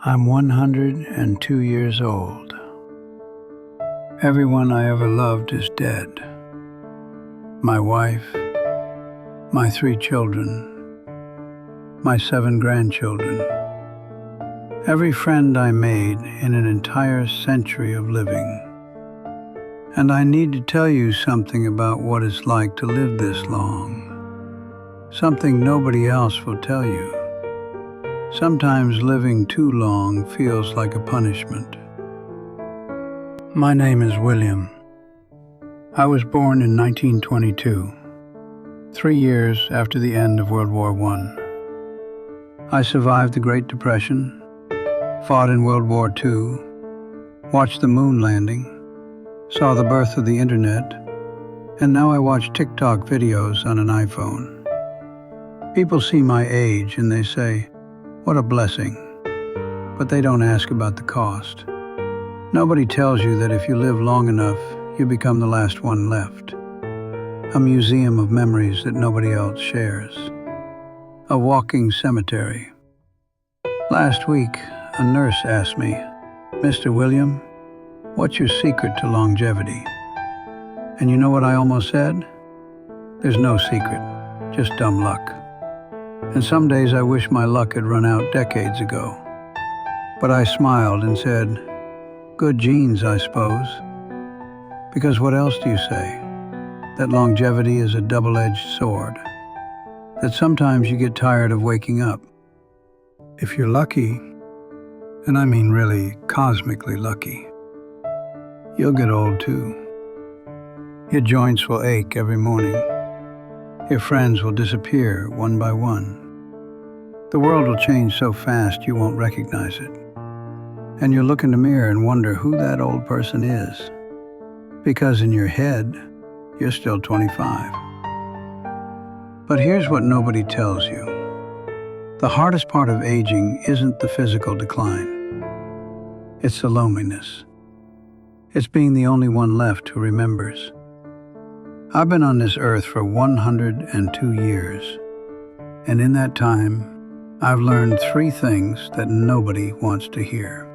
I'm 102 years old. Everyone I ever loved is dead. My wife, my 3 children, my 7 grandchildren. Every friend I made in an entire century of living. And I need to tell you something about what it's like to live this long. Something nobody else will tell you. Sometimes living too long feels like a punishment. My name is William. I was born in 1922, 3 years after the end of World War I. I survived the Great Depression, fought in World War II, watched the moon landing, saw the birth of the internet, and now I watch TikTok videos on an iPhone. People see my age and they say, "What a blessing," but they don't ask about the cost. Nobody tells you that if you live long enough, you become the last one left. A museum of memories that nobody else shares. A walking cemetery. Last week, a nurse asked me, "Mr. William, what's your secret to longevity?" And you know what I almost said? There's no secret, just dumb luck. And some days I wish my luck had run out decades ago. But I smiled and said, "Good genes, I suppose." Because what else do you say? That longevity is a double-edged sword. That sometimes you get tired of waking up. If you're lucky, and I mean really cosmically lucky, you'll get old too. Your joints will ache every morning. Your friends will disappear one by one. The world will change so fast you won't recognize it. And you'll look in the mirror and wonder who that old person is. Because in your head, you're still 25. But here's what nobody tells you. The hardest part of aging isn't the physical decline. It's the loneliness. It's being the only one left who remembers. I've been on this earth for 102 years, and in that time, I've learned 3 things that nobody wants to hear.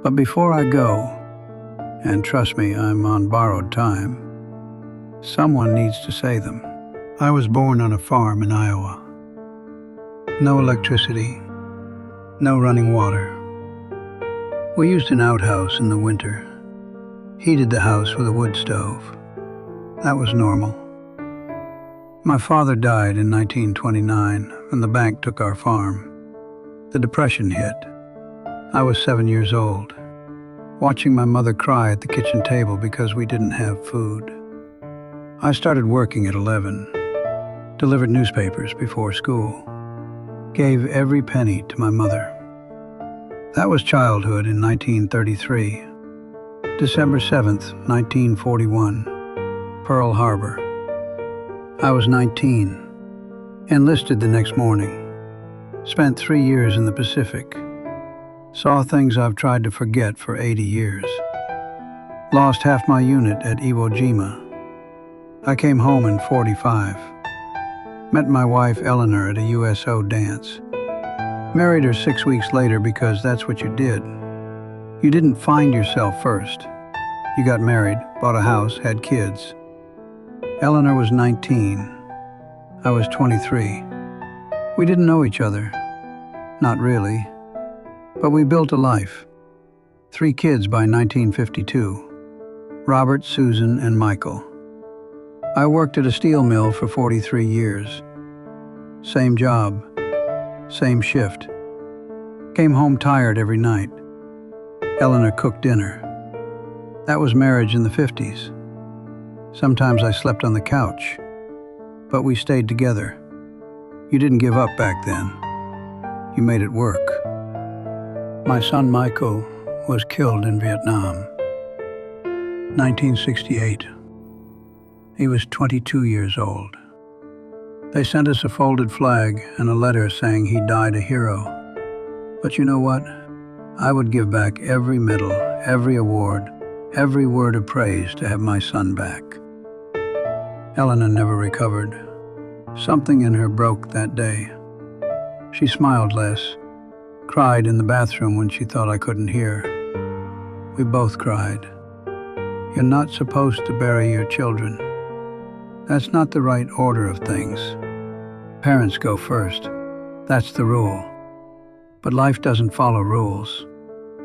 But before I go, and trust me, I'm on borrowed time, someone needs to say them. I was born on a farm in Iowa. No electricity, no running water. We used an outhouse in the winter, heated the house with a wood stove. That was normal. My father died in 1929 when the bank took our farm. The Depression hit. I was 7 years old, watching my mother cry at the kitchen table because we didn't have food. I started working at 11, delivered newspapers before school, gave every penny to my mother. That was childhood in 1933. December 7th, 1941. Pearl Harbor. I was 19, enlisted the next morning, spent 3 years in the Pacific, saw things I've tried to forget for 80 years, lost half my unit at Iwo Jima. I came home in 45, met my wife Eleanor at a USO dance, married her 6 weeks later because that's what you did. You didn't find yourself first. You got married, bought a house, had kids. Eleanor was 19. I was 23. We didn't know each other. Not really. But we built a life. 3 kids by 1952. Robert, Susan, and Michael. I worked at a steel mill for 43 years. Same job. Same shift. Came home tired every night. Eleanor cooked dinner. That was marriage in the 50s. Sometimes I slept on the couch, but we stayed together. You didn't give up back then. You made it work. My son Michael was killed in Vietnam. 1968. He was 22 years old. They sent us a folded flag and a letter saying he died a hero. But you know what? I would give back every medal, every award, every word of praise to have my son back. Eleanor never recovered. Something in her broke that day. She smiled less, cried in the bathroom when she thought I couldn't hear. We both cried. You're not supposed to bury your children. That's not the right order of things. Parents go first. That's the rule. But life doesn't follow rules.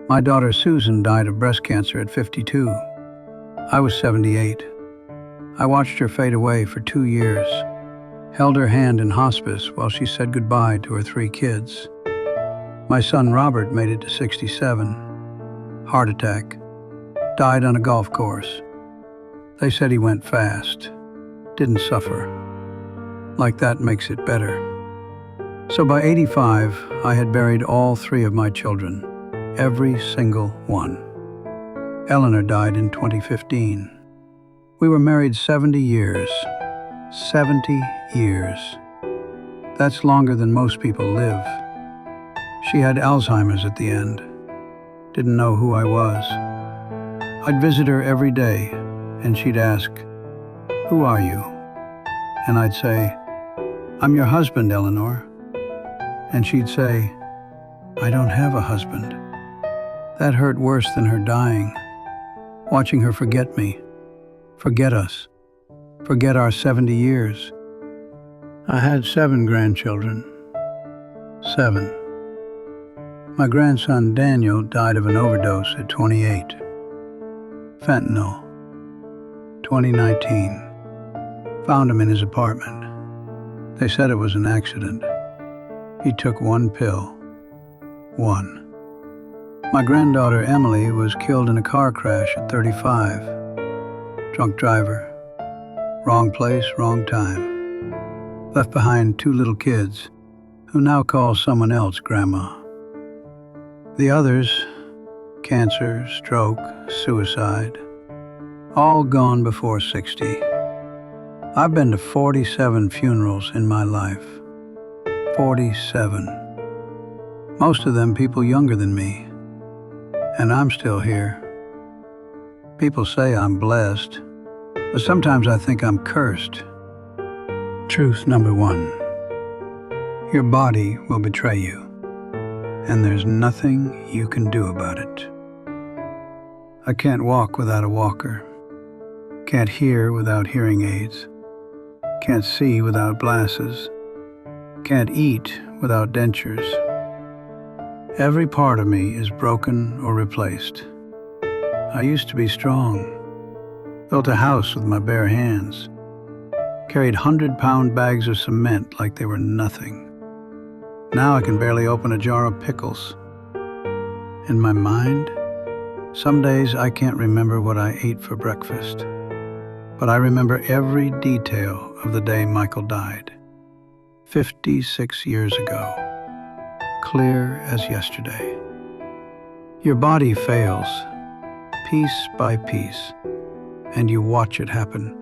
My daughter Susan died of breast cancer at 52. I was 78. I watched her fade away for 2 years, held her hand in hospice while she said goodbye to her 3 kids. My son Robert made it to 67. Heart attack. Died on a golf course. They said he went fast. Didn't suffer. Like that makes it better. So by 85, I had buried all 3 of my children. Every single one. Eleanor died in 2015. We were married 70 years. 70 years. That's longer than most people live. She had Alzheimer's at the end. Didn't know who I was. I'd visit her every day, and she'd ask, "Who are you?" And I'd say, "I'm your husband, Eleanor." And she'd say, "I don't have a husband." That hurt worse than her dying. Watching her forget me, forget us, forget our 70 years. I had 7 grandchildren. 7. My grandson Daniel died of an overdose at 28. Fentanyl. 2019. Found him in his apartment. They said it was an accident. He took 1 pill. 1. My granddaughter Emily was killed in a car crash at 35. Drunk driver. Wrong place, wrong time. Left behind 2 little kids, who now call someone else grandma. The others, cancer, stroke, suicide, all gone before 60. I've been to 47 funerals in my life. 47. Most of them people younger than me. And I'm still here. People say I'm blessed, but sometimes I think I'm cursed. Truth number 1. Your body will betray you, and there's nothing you can do about it. I can't walk without a walker. Can't hear without hearing aids. Can't see without glasses. Can't eat without dentures. Every part of me is broken or replaced. I used to be strong. Built a house with my bare hands. Carried 100-pound bags of cement like they were nothing. Now I can barely open a jar of pickles. In my mind, some days I can't remember what I ate for breakfast. But I remember every detail of the day Michael died. 56 years ago. Clear as yesterday. Your body fails, piece by piece, and you watch it happen.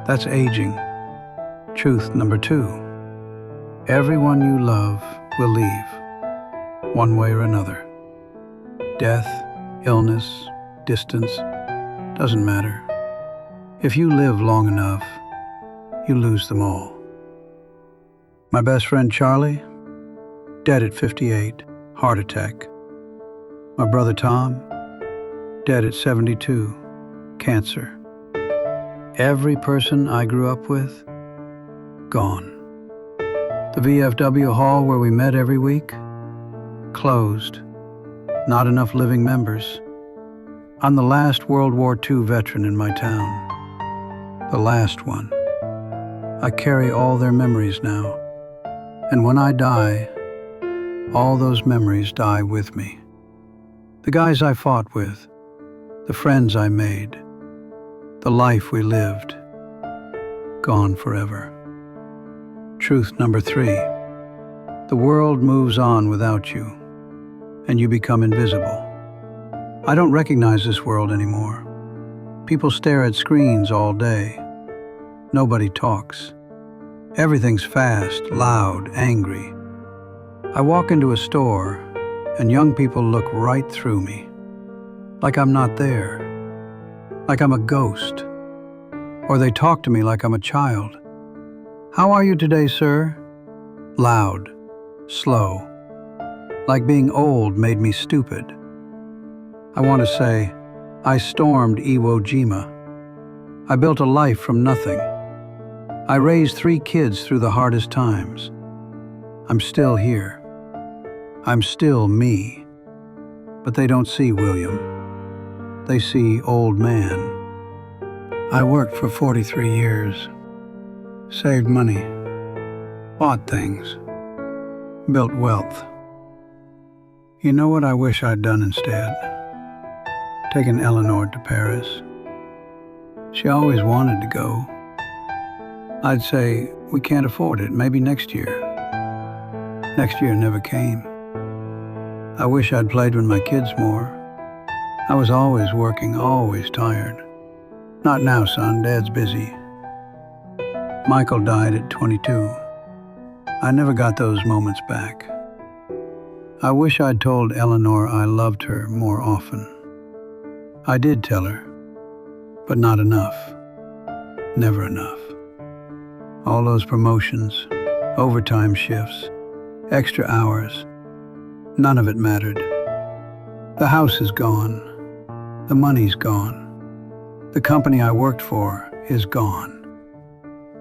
That's aging. Truth number 2. Everyone you love will leave, one way or another. Death, illness, distance, doesn't matter. If you live long enough, you lose them all. My best friend Charlie, dead at 58, heart attack. My brother Tom, dead at 72, cancer. Every person I grew up with, gone. The VFW hall where we met every week, closed. Not enough living members. I'm the last World War II veteran in my town. The last one. I carry all their memories now. And when I die, all those memories die with me. The guys I fought with, the friends I made, the life we lived, gone forever. Truth number 3. The world moves on without you, and you become invisible. I don't recognize this world anymore. People stare at screens all day. Nobody talks. Everything's fast, loud, angry. I walk into a store, and young people look right through me. Like I'm not there. Like I'm a ghost. Or they talk to me like I'm a child. "How are you today, sir?" Loud, slow. like being old made me stupid. I want to say, I stormed Iwo Jima. I built a life from nothing. I raised 3 kids through the hardest times. I'm still here. I'm still me. But they don't see William. They see old man. I worked for 43 years. Saved money. Bought things. Built wealth. You know what I wish I'd done instead? Taken Eleanor to Paris. She always wanted to go. I'd say, we can't afford it, maybe next year. Next year never came. I wish I'd played with my kids more. I was always working, always tired. Not now, son, Dad's busy. Michael died at 22. I never got those moments back. I wish I'd told Eleanor I loved her more often. I did tell her, but not enough. Never enough. All those promotions, overtime shifts, extra hours, none of it mattered. The house is gone. The money's gone. The company I worked for is gone.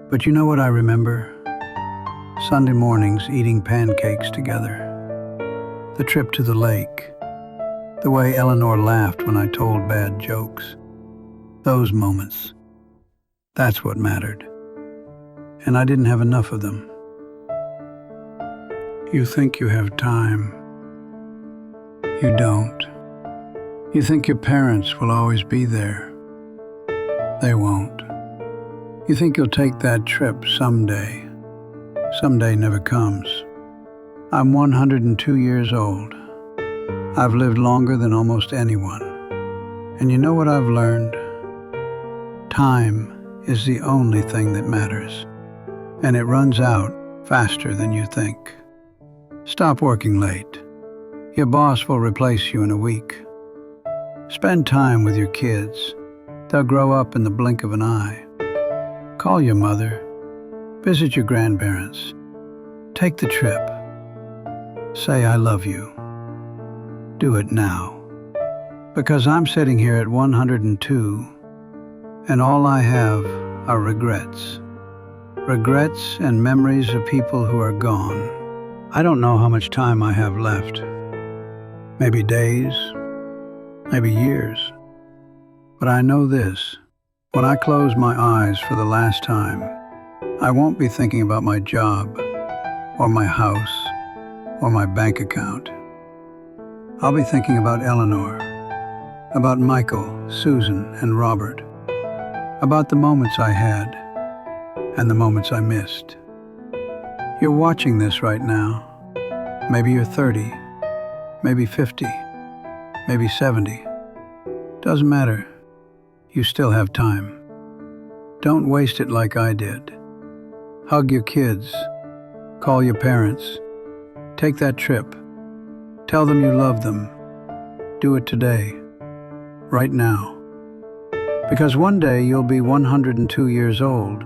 But you know what I remember? Sunday mornings eating pancakes together. The trip to the lake. The way Eleanor laughed when I told bad jokes. Those moments. That's what mattered. And I didn't have enough of them. You think you have time. You don't. You think your parents will always be there. They won't. You think you'll take that trip someday. Someday never comes. I'm 102 years old. I've lived longer than almost anyone. And you know what I've learned? Time is the only thing that matters. And it runs out faster than you think. Stop working late. Your boss will replace you in a week. Spend time with your kids. They'll grow up in the blink of an eye. Call your mother. Visit your grandparents. Take the trip. Say I love you. Do it now. Because I'm sitting here at 102, and all I have are regrets. Regrets and memories of people who are gone. I don't know how much time I have left. Maybe days, maybe years. But I know this. When I close my eyes for the last time, I won't be thinking about my job, or my house, or my bank account. I'll be thinking about Eleanor, about Michael, Susan, and Robert, about the moments I had, and the moments I missed. You're watching this right now. Maybe you're 30, maybe 50, maybe 70. Doesn't matter. You still have time. Don't waste it like I did. Hug your kids. Call your parents. Take that trip. Tell them you love them. Do it today. Right now. Because one day you'll be 102 years old,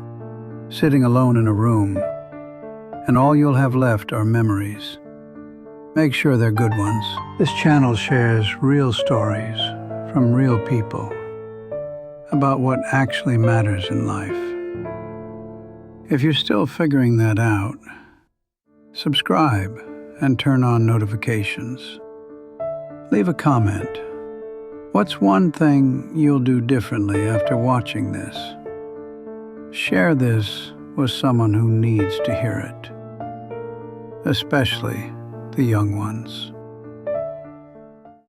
sitting alone in a room, and all you'll have left are memories. Make sure they're good ones. This channel shares real stories from real people about what actually matters in life. If you're still figuring that out, subscribe and turn on notifications. Leave a comment. What's one thing you'll do differently after watching this? Share this with someone who needs to hear it, especially the young ones.